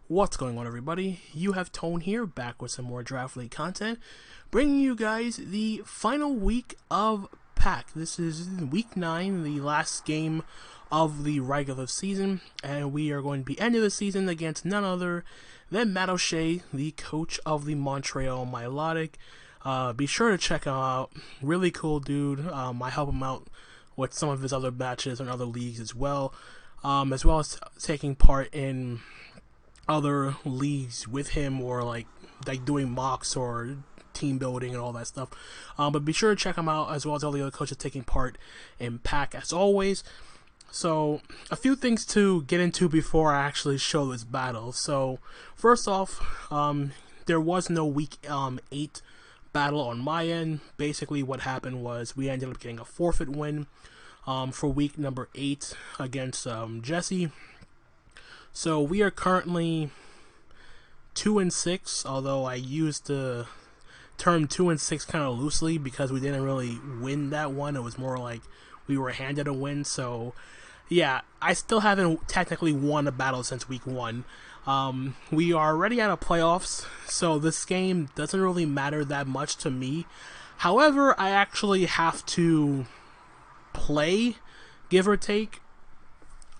What's going on, everybody? You have Tone here, back with some more Draft League content, bringing you guys the final week of PAC. This is week 9, the last game of the regular season, and we are going to be ending the season against none other than MattOShea, the coach of the Montreal Milotics. Be sure to check him out. Really cool dude. I help him out with some of his other matches and other leagues as well as taking part in other leagues with him, or like doing mocks or team building and all that stuff. But be sure to check him out, as well as all the other coaches taking part in PAC as always. So a few things to get into before I actually show this battle. So first off, there was no week 8 battle on my end. Basically what happened was we ended up getting a forfeit win for week number 8 against Jesse. So we are currently 2-6, although I used the term 2-6 kind of loosely because we didn't really win that one. It was more like we were handed a win. So yeah, I still haven't technically won a battle since week 1. We are already out of playoffs, so this game doesn't really matter that much to me. However, I actually have to play, give or take.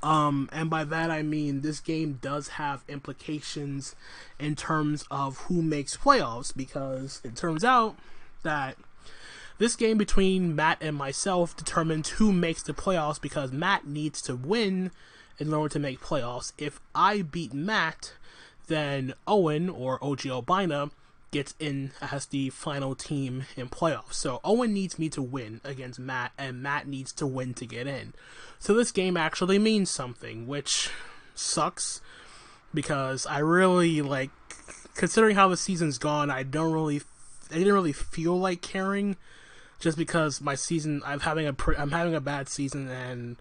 And by that I mean this game does have implications in terms of who makes playoffs, because it turns out that this game between Matt and myself determines who makes the playoffs, because Matt needs to win in order to make playoffs. If I beat Matt, then Owen, or OGalbina, gets in as the final team in playoffs. So Owen needs me to win against Matt, and Matt needs to win to get in. So this game actually means something, which sucks, because I really, like, considering how the season's gone, I didn't really feel like caring, just because my season, I'm having a bad season, and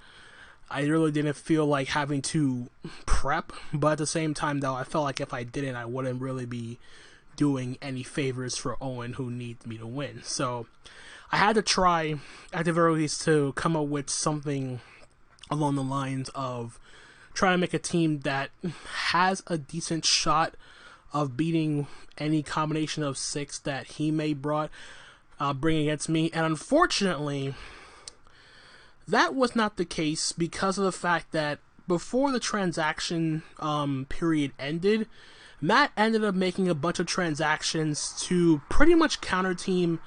I really didn't feel like having to prep. But at the same time, though, I felt like if I didn't, I wouldn't really be doing any favors for Owen, who needs me to win. So I had to try, at the very least, to come up with something along the lines of trying to make a team that has a decent shot of beating any combination of 6 that he may bring against me. And unfortunately, that was not the case, because of the fact that before the transaction period ended, Matt ended up making a bunch of transactions to pretty much counter team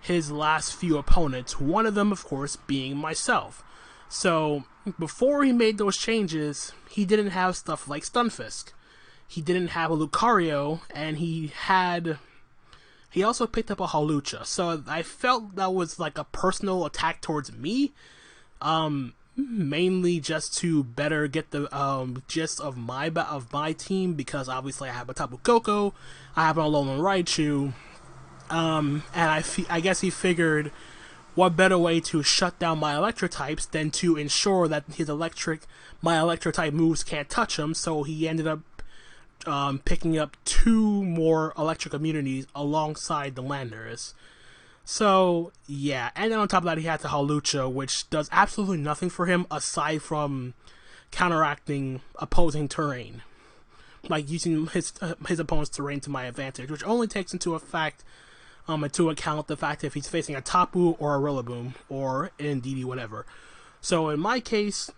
his last few opponents, one of them, of course, being myself. So before he made those changes, he didn't have stuff like Stunfisk. He didn't have a Lucario, and he also picked up a Hawlucha. So I felt that was like a personal attack towards me, mainly just to better get the gist of my team, because obviously I have a Tapu Koko, I have an Alolan Raichu, and I guess he figured what better way to shut down my electric types than to ensure that my electric type moves can't touch him. So he ended up picking up 2 more electric immunities alongside the Landorus. So yeah, and then on top of that, he had the Hawlucha, which does absolutely nothing for him aside from counteracting opposing terrain, like using his opponent's terrain to my advantage, which only takes into account the fact if he's facing a Tapu or a Rillaboom or an Indeedee, whatever. So in my case,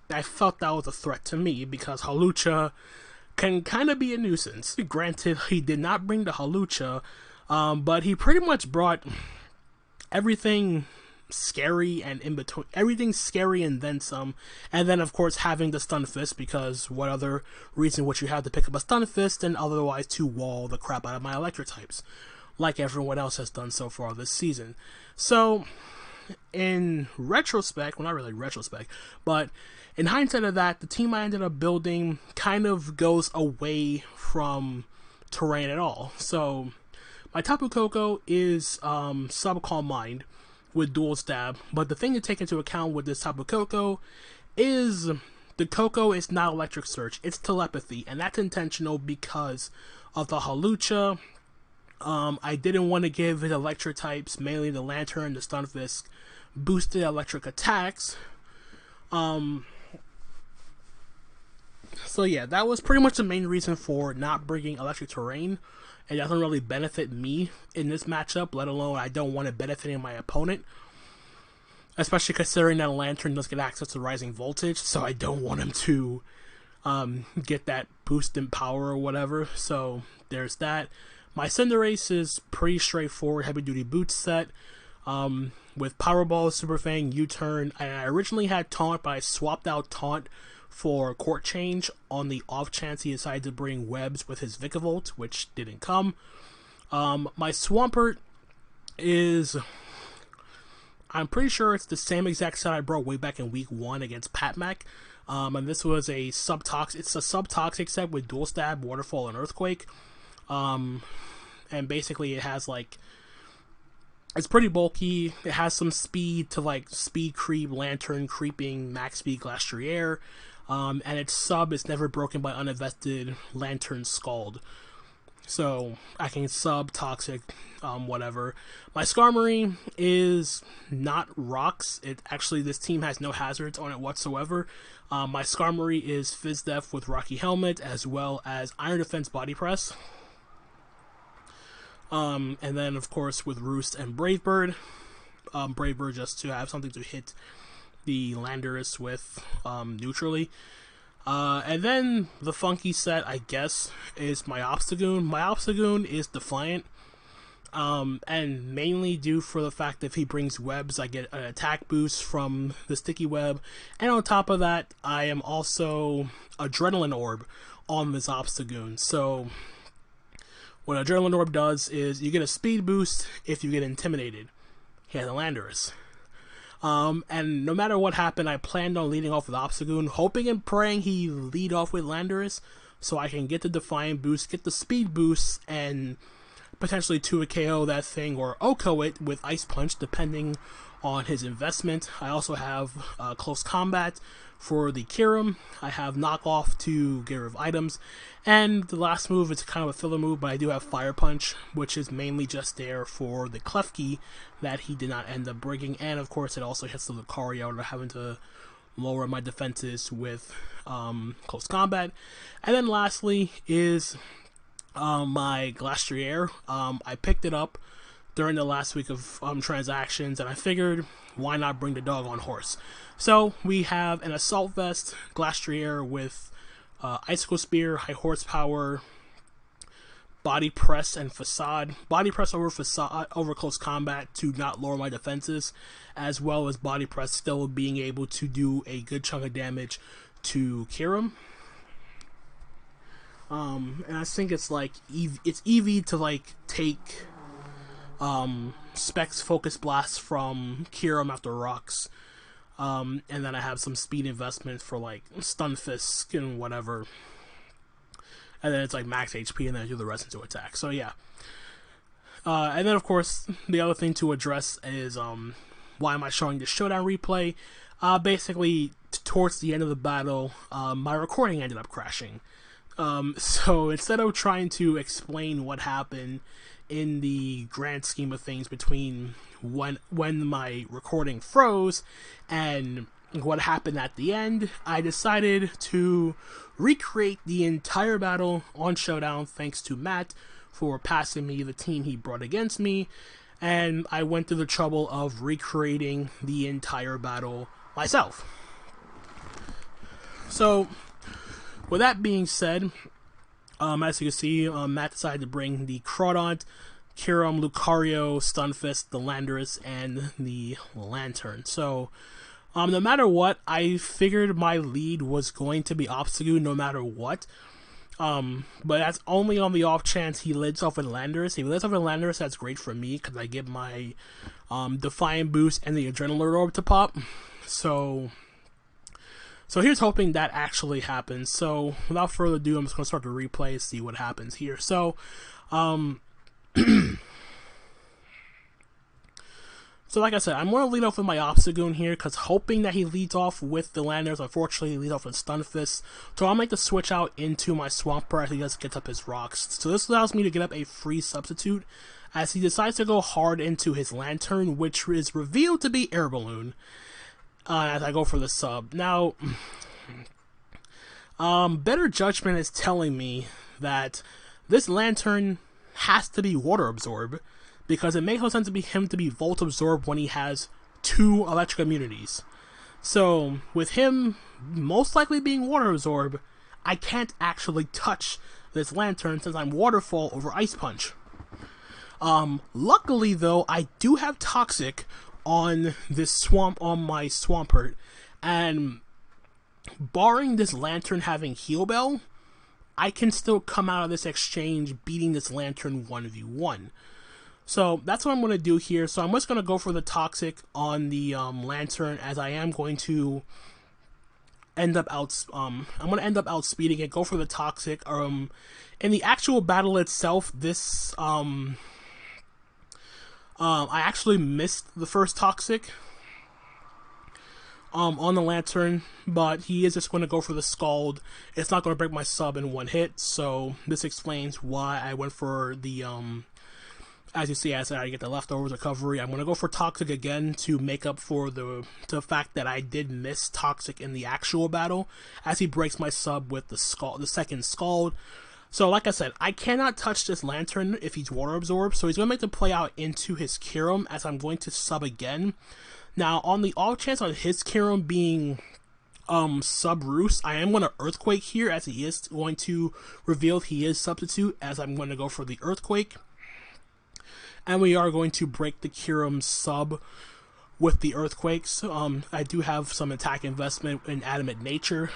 I felt that was a threat to me, because Hawlucha can kind of be a nuisance. Granted, he did not bring the Hawlucha, but he pretty much brought everything scary and in between, everything scary and then some. And then of course having the Stunfisk, because what other reason would you have to pick up a Stunfisk than otherwise to wall the crap out of my electric types, like everyone else has done so far this season. So in retrospect, well, not really retrospect, but in hindsight of that, the team I ended up building kind of goes away from terrain at all. So my Tapu Koko is Sub-Calm Mind with Dual Stab, but the thing to take into account with this Tapu Koko is the Koko is not Electric Search, it's Telepathy, and that's intentional because of the Hawlucha. I didn't want to give his electric types, mainly the Lantern, the Stunfisk, boosted electric attacks, So yeah, that was pretty much the main reason for not bringing Electric Terrain. It doesn't really benefit me in this matchup, let alone I don't want it benefiting my opponent. Especially considering that Lantern does get access to Rising Voltage, so I don't want him to get that boost in power or whatever. So there's that. My Cinderace is pretty straightforward, heavy-duty boots set. With Powerball, Super Fang, U-Turn, and I originally had Taunt, but I swapped out Taunt for Court Change on the off chance he decided to bring Webs with his Vikavolt, which didn't come. My Swampert is... I'm pretty sure it's the same exact set I brought way back in week 1 against Patmac. And this was a subtoxic. It's a subtoxic set with Dual Stab, Waterfall, and Earthquake. And basically it has like... It's pretty bulky. It has some speed to like Speed Creep, Lantern, Creeping, Max Speed, Glastrier. And its sub is never broken by uninvested Lantern Scald. So I can sub Toxic, whatever. My Skarmory is not rocks. It actually, this team has no hazards on it whatsoever. My Skarmory is Fizz Def with Rocky Helmet as well as Iron Defense Body Press. And then of course with Roost and Brave Bird. Brave Bird just to have something to hit the Landorus with neutrally. And then the funky set, I guess, is my Obstagoon. My Obstagoon is Defiant, and mainly due for the fact that if he brings webs, I get an attack boost from the Sticky Web, and on top of that, I am also Adrenaline Orb on this Obstagoon. So what Adrenaline Orb does is you get a speed boost if you get intimidated. He has a Landorus. And no matter what happened, I planned on leading off with Obstagoon, hoping and praying he lead off with Landorus, so I can get the Defiant boost, get the speed boost, and potentially 2 KO that thing, or OHKO it with Ice Punch, depending on his investment. I also have Close Combat for the Kyurem. I have Knockoff to get rid of items. And the last move is kind of a filler move, but I do have Fire Punch, which is mainly just there for the Klefki that he did not end up bringing. And of course, it also hits the Lucario, and I'm having to lower my defenses with Close Combat. And then lastly is my Glastrier. I picked it up during the last week of transactions, and I figured, why not bring the dog on horse? So we have an Assault Vest, Glastrier with Icicle Spear, High Horsepower, Body Press, and Facade. Body Press over Facade over Close Combat to not lower my defenses, as well as Body Press still being able to do a good chunk of damage to Kyurem. And I think it's like it's EV to like take Specs Focus Blast from Kyurem after Rocks. And then I have some speed investment for like Stunfisk and whatever. And then it's like max HP, and then I do the rest into attack. So yeah. And then of course the other thing to address is why am I showing this showdown replay? Basically towards the end of the battle, my recording ended up crashing. So instead of trying to explain what happened in the grand scheme of things between when my recording froze and what happened at the end, I decided to recreate the entire battle on Showdown thanks to Matt for passing me the team he brought against me, and I went through the trouble of recreating the entire battle myself. So with that being said, as you can see, Matt decided to bring the Crawdont, Kyurem, Lucario, Stunfisk, the Landorus, and the Lantern. So, no matter what, I figured my lead was going to be Obstagoon no matter what. But that's only on the off chance he leads off with Landorus. If he leads off with Landorus, that's great for me, because I get my Defiant boost and the Adrenaline Orb to pop. So here's hoping that actually happens. So without further ado, I'm just going to start the replay, see what happens here. So, so like I said, I'm going to lead off with my Obstagoon here, because hoping that he leads off with the Landorus. Unfortunately, he leads off with Stunfisk. So I'll make the switch out into my Swampert as he just gets up his rocks. So this allows me to get up a free substitute, as he decides to go hard into his Lantern, which is revealed to be Air Balloon. As I go for the sub. Now, Better judgment is telling me that this Lantern has to be water absorb, because it makes no sense to be him to be volt absorb when he has 2 electric immunities. So with him most likely being water absorb, I can't actually touch this Lantern since I'm waterfall over ice punch. Luckily though, I do have toxic on this on my Swampert, and barring this Lantern having heal bell, I can still come out of this exchange beating this Lantern 1v1. So that's what I'm going to do here. So I'm just going to go for the toxic on the Lantern, as I am going to end up outspeeding it. Go for the toxic. In the actual battle itself, this I actually missed the first toxic on the Lantern, but he is just going to go for the Scald. It's not going to break my sub in 1 hit, so this explains why I went for the as you see, I said I get the leftovers recovery. I'm going to go for toxic again to make up for the fact that I did miss toxic in the actual battle, as he breaks my sub with the second Scald. So like I said, I cannot touch this Lantern if he's water absorbed, so he's going to make the play out into his Kyurem, as I'm going to sub again. Now, on the off chance on his Kyurem being sub Roost, I am going to Earthquake here, as he is going to reveal if he is substitute, as I'm going to go for the Earthquake. And we are going to break the Kyurem sub with the Earthquakes. I do have some attack investment in Adamant Nature,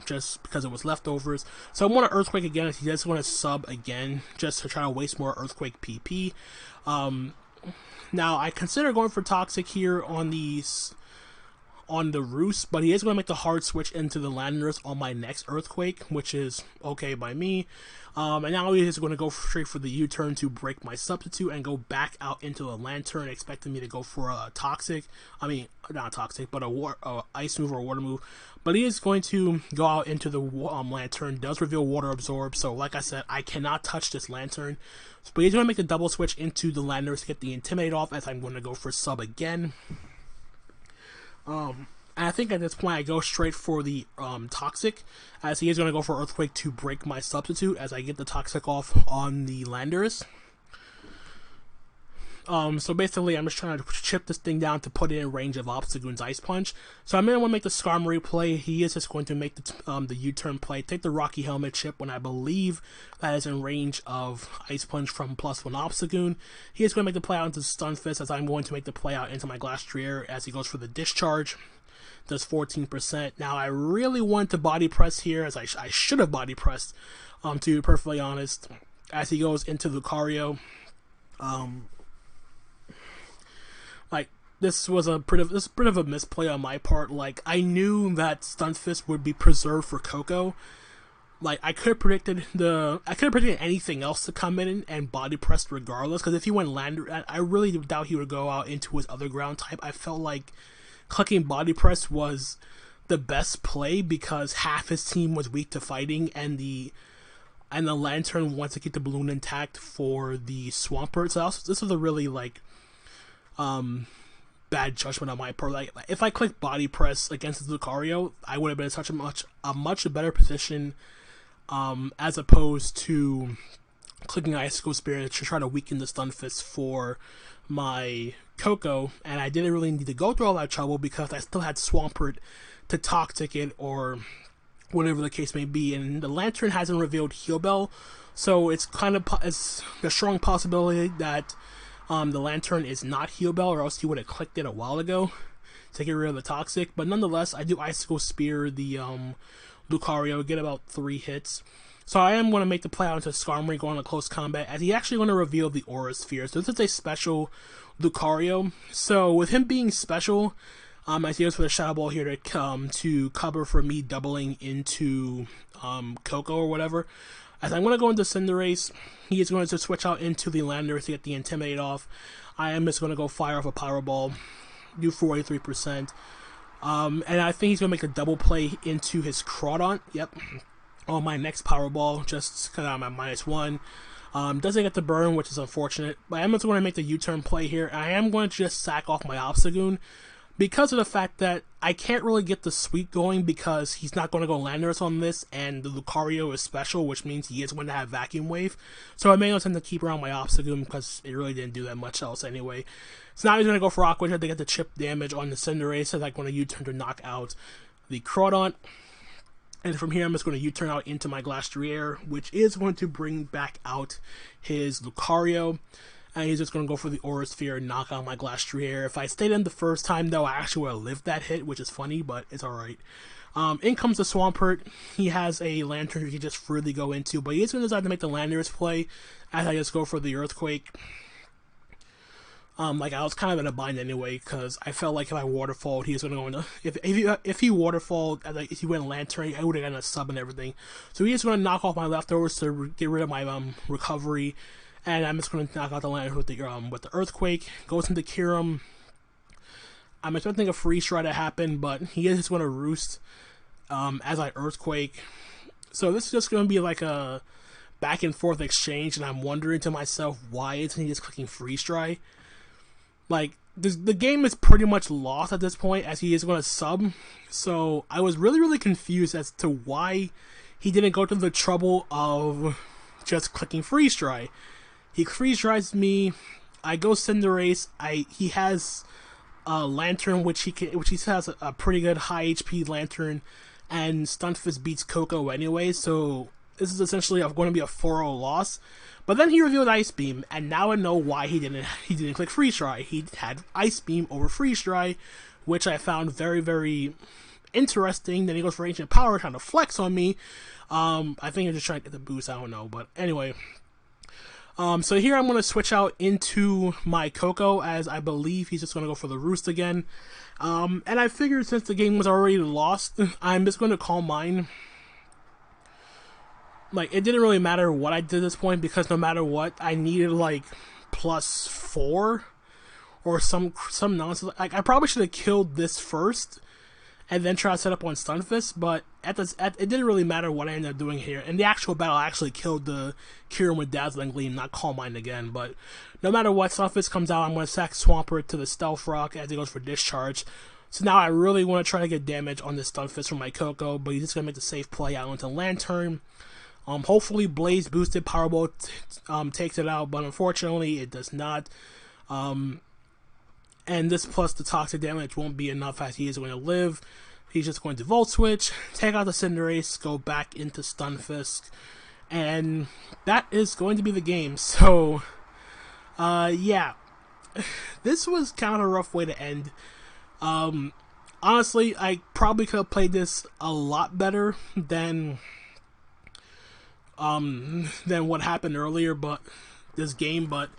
just because it was leftovers. So I'm going to Earthquake again, as he does want to sub again, just to try to waste more Earthquake PP. Now, I consider going for Toxic here on the Roost, but he is going to make the hard switch into the Landers on my next Earthquake, which is okay by me. And now he is going to go straight for the U-turn to break my substitute and go back out into the Lantern, expecting me to go for a Toxic. I mean, not Toxic, but a Ice move or a Water move. But he is going to go out into the Lantern, does reveal Water Absorb, so like I said, I cannot touch this Lantern. But he's going to make the double switch into the Landers to get the Intimidate off, as I'm going to go for sub again. And I think at this point I go straight for the Toxic, as he is going to go for Earthquake to break my substitute, as I get the Toxic off on the Landers. So basically I'm just trying to chip this thing down to put it in range of Obstagoon's Ice Punch. So I'm going to want to make the Skarmory play. He is just going to make the U-turn play, take the Rocky Helmet chip when I believe that is in range of Ice Punch from +1 Obstagoon. He is going to make the play out into Stunfisk, as I'm going to make the play out into my Glass Trier, as he goes for the Discharge. Does 14%. Now I really want to body press here, as I should have body pressed, to be perfectly honest, as he goes into Lucario. Like, this was a bit of a misplay on my part. Like, I knew that Stunfisk would be preserved for Coco. Like, I could have predicted anything else to come in and body pressed regardless, because if he went Lander, I really doubt he would go out into his other ground type. I felt like clicking body press was the best play, because half his team was weak to fighting, and the Lantern wants to keep the balloon intact for the Swampert. So this was a really, like, bad judgment on my part. Like, if I clicked body press against the Lucario, I would have been in such a much better position, as opposed to clicking Icicle Spirit to try to weaken the Stunfisk for my Coco, and I didn't really need to go through all that trouble because I still had Swampert to Toxic it or whatever the case may be, and the Lantern hasn't revealed Heal Bell, so it's kind of it's a strong possibility that the Lantern is not Heal Bell, or else he would have clicked it a while ago to get rid of the Toxic. But nonetheless, I do Icicle Spear the Lucario, get about 3 hits. So I am going to make the play out into Skarmory going to close combat, as he's actually going to reveal the Aura Sphere. So this is a special Lucario. So with him being special, as he goes for the Shadow Ball here to cover for me doubling into Coco or whatever. As I'm going to go into Cinderace, he is going to switch out into the Landers to get the Intimidate off. I am just going to go fire off a Power Ball, do 43%. And I think he's going to make a double play into his Crawdaunt. Yep. On my next Power Ball, just because I'm at -1. Doesn't get the burn, which is unfortunate. But I am just going to make the U-turn play here. I am going to just sack off my Obstagoon, because of the fact that I can't really get the sweep going because he's not going to go Landorus on this, and the Lucario is special, which means he is going to have Vacuum Wave. So I may not tend to keep around my Obstagoon because it really didn't do that much else anyway. So now he's going to go for Aqua Jet to get the chip damage on the Cinderace, so I'm going to U-turn to knock out the Crawdaunt. And from here, I'm just going to U-turn out into my Glastrier, which is going to bring back out his Lucario. And he's just going to go for the Aura Sphere and knock out my Glastrier. If I stayed in the first time, though, I actually would have lived that hit, which is funny, but it's alright. In comes the Swampert. He has a Lantern he can just freely go into, but he's going to decide to make the Landorus play as I just go for the Earthquake. Like, I was kind of in a bind anyway, because I felt like if I Waterfalled, he was going to go into... If he Waterfalled, like, if he went Lantern, I would have gotten a sub and everything. So he's going to knock off my leftovers to get rid of my recovery. And I'm just going to knock out the Lantern with the Earthquake. Goes into Kyurem. I'm expecting a Freeze Try to happen, but he is just going to Roost as I Earthquake. So this is just going to be like a back and forth exchange, and I'm wondering to myself, why isn't he just clicking Freeze Try? Like, the game is pretty much lost at this point, as he is going to sub. So I was really, really confused as to why he didn't go to the trouble of just clicking Freeze Try. He Freeze Dries me. I go Cinderace. He has a Lantern, which he has a pretty good high HP Lantern, and Stunfisk beats Coco anyway. So this is essentially going to be a 4-0 loss. But then he revealed Ice Beam, and now I know why he didn't click Freeze Dry. He had Ice Beam over Freeze Dry, which I found very, very interesting. Then he goes for Ancient Power, trying to flex on me. I think he's just trying to get the boost. I don't know, but anyway. So here I'm going to switch out into my Coco, as I believe he's just going to go for the Roost again. And I figured since the game was already lost, I'm just going to call mine. Like, it didn't really matter what I did at this point, because no matter what, I needed, like, +4 or some nonsense. Like, I probably should have killed this first and then try to set up on Stunfisk, but it didn't really matter what I ended up doing here. In the actual battle, I actually killed the Kyurem with Dazzling Gleam, not Calm Mind again, but no matter what, Stunfisk comes out, I'm going to sack Swampert to the Stealth Rock as he goes for Discharge. So now I really want to try to get damage on this Stunfisk from my Coco, but he's just going to make the safe play out into Lantern. Hopefully Blaze boosted Powerball takes it out, but unfortunately it does not. And this plus the toxic damage won't be enough, as he is going to live. He's just going to Volt Switch, take out the Cinderace, go back into Stunfisk, and that is going to be the game. So, yeah, this was kind of a rough way to end. Honestly, I probably could have played this a lot better than what happened earlier, but this game, but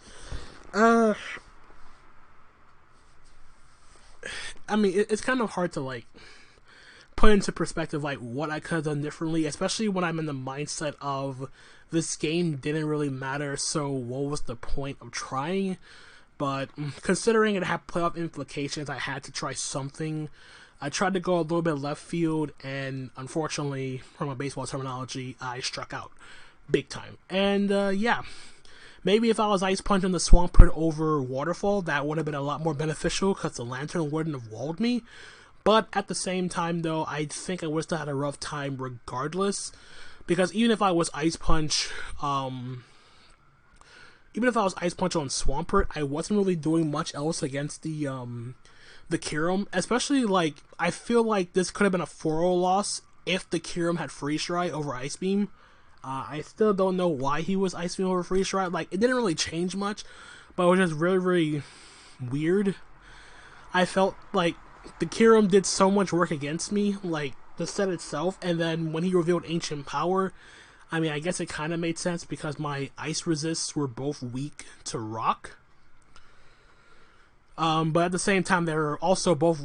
I mean, it's kind of hard to, like, put into perspective, like, what I could have done differently, especially when I'm in the mindset of this game didn't really matter, so what was the point of trying? But considering it had playoff implications, I had to try something. I tried to go a little bit left field, and unfortunately, from a baseball terminology, I struck out big time. And yeah, maybe if I was Ice Punching the Swampert over Waterfall, that would have been a lot more beneficial, because the Lantern wouldn't have walled me. But at the same time, though, I think I would still had a rough time regardless, because even if I was Ice Punch, on Swampert, I wasn't really doing much else against the Kyurem, especially, like, I feel like this could have been a 4-0 loss if the Kyurem had Freeze Dry over Ice Beam. I still don't know why he was Ice Beam over Freeze Dry. Like, it didn't really change much, but it was just really, really weird. I felt like the Kyurem did so much work against me, like, the set itself, and then when he revealed Ancient Power, I mean, I guess it kind of made sense because my Ice Resists were both weak to Rock. But at the same time, they were also both...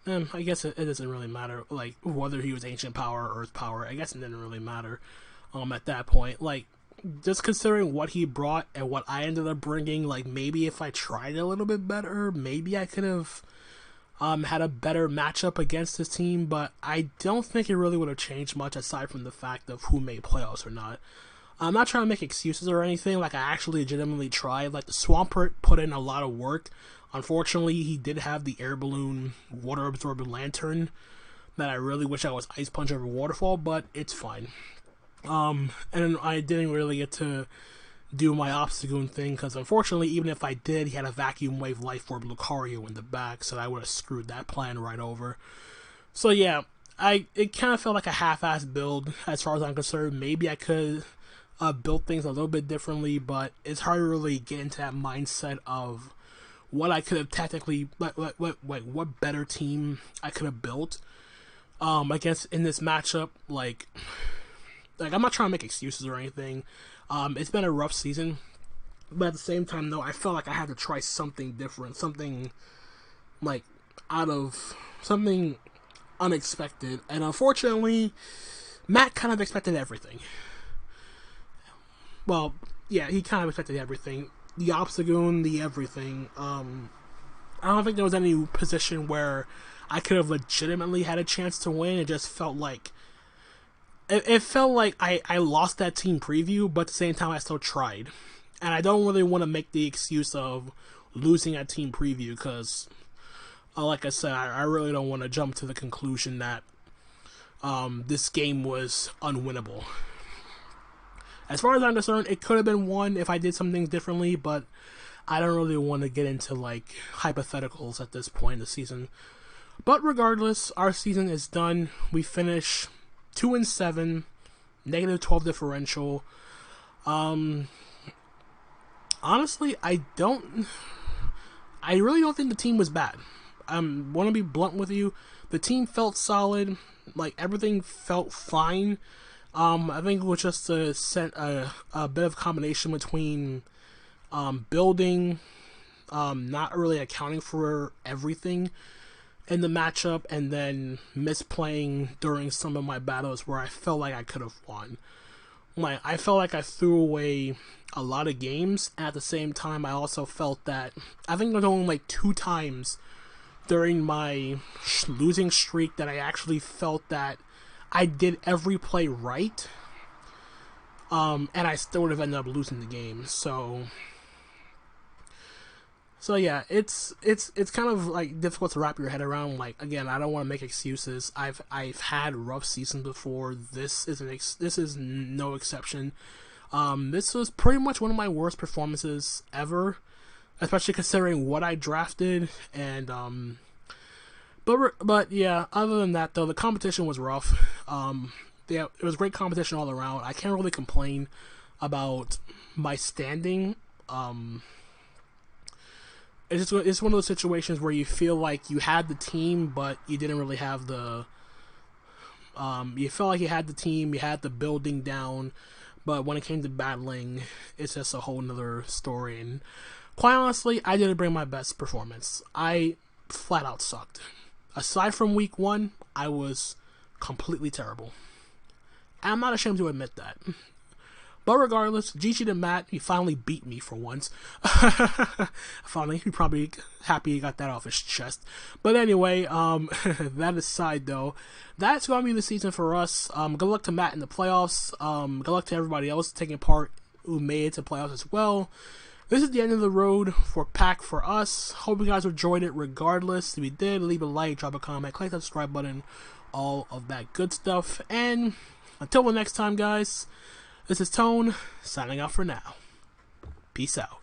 I guess it doesn't really matter, like, whether he was Ancient Power or Earth Power. I guess it didn't really matter at that point. Like, just considering what he brought and what I ended up bringing, like, maybe if I tried a little bit better, maybe I could have had a better matchup against this team, but I don't think it really would have changed much aside from the fact of who made playoffs or not. I'm not trying to make excuses or anything. Like, I actually legitimately tried. Like, the Swampert put in a lot of work. Unfortunately, he did have the air balloon water absorbing lantern that I really wish I was Ice Punch over Waterfall, but it's fine. And I didn't really get to do my Obstagoon thing, because unfortunately, even if I did, he had a Vacuum Wave Life Orb Lucario in the back, so I would have screwed that plan right over. So yeah, it kind of felt like a half-assed build as far as I'm concerned. Maybe I could build things a little bit differently, but it's hard to really get into that mindset of what I could have technically, what better team I could have built. I guess in this matchup, like I'm not trying to make excuses or anything. It's been a rough season, but at the same time, though, I felt like I had to try something different, something like something unexpected, and unfortunately, Matt kind of expected everything. Well, yeah, he kind of expected everything. The Obstagoon, the everything. I don't think there was any position where I could have legitimately had a chance to win. It just felt like it felt like I lost that team preview, but at the same time I still tried. And I don't really want to make the excuse of losing at team preview, because like I said, I really don't want to jump to the conclusion that this game was unwinnable. As far as I'm concerned, it could have been won if I did some things differently, but I don't really want to get into like hypotheticals at this point in the season. But regardless, our season is done. We finish 2-7, -12 differential. Honestly, I really don't think the team was bad. I want to be blunt with you. The team felt solid. Like, everything felt fine. I think it was just a bit of combination between building, not really accounting for everything in the matchup, and then misplaying during some of my battles where I felt like I could have won. Like, I felt like I threw away a lot of games. At the same time, I also felt that I think there was only like 2 times during my losing streak that I actually felt that I did every play right, and I still would have ended up losing the game. So yeah, it's kind of like difficult to wrap your head around. Like, again, I don't want to make excuses. I've had rough seasons before. This is no exception. This was pretty much one of my worst performances ever, especially considering what I drafted. And but yeah, other than that though, the competition was rough. Yeah, it was great competition all around. I can't really complain about my standing. It's one of those situations where you feel like you had the team, but you didn't really have the. You felt like you had the team, you had the building down, but when it came to battling, it's just a whole nother story. And quite honestly, I didn't bring my best performance. I flat out sucked. Aside from week 1, I was completely terrible. I'm not ashamed to admit that. But regardless, GG to Matt, he finally beat me for once. Finally, he's probably happy he got that off his chest. But anyway, that aside though, that's going to be the season for us. Good luck to Matt in the playoffs. Good luck to everybody else taking part who made it to playoffs as well. This is the end of the road for PAC for us. Hope you guys enjoyed it regardless. If you did, leave a like, drop a comment, click that subscribe button, all of that good stuff. And until the next time, guys, this is Tone, signing off for now. Peace out.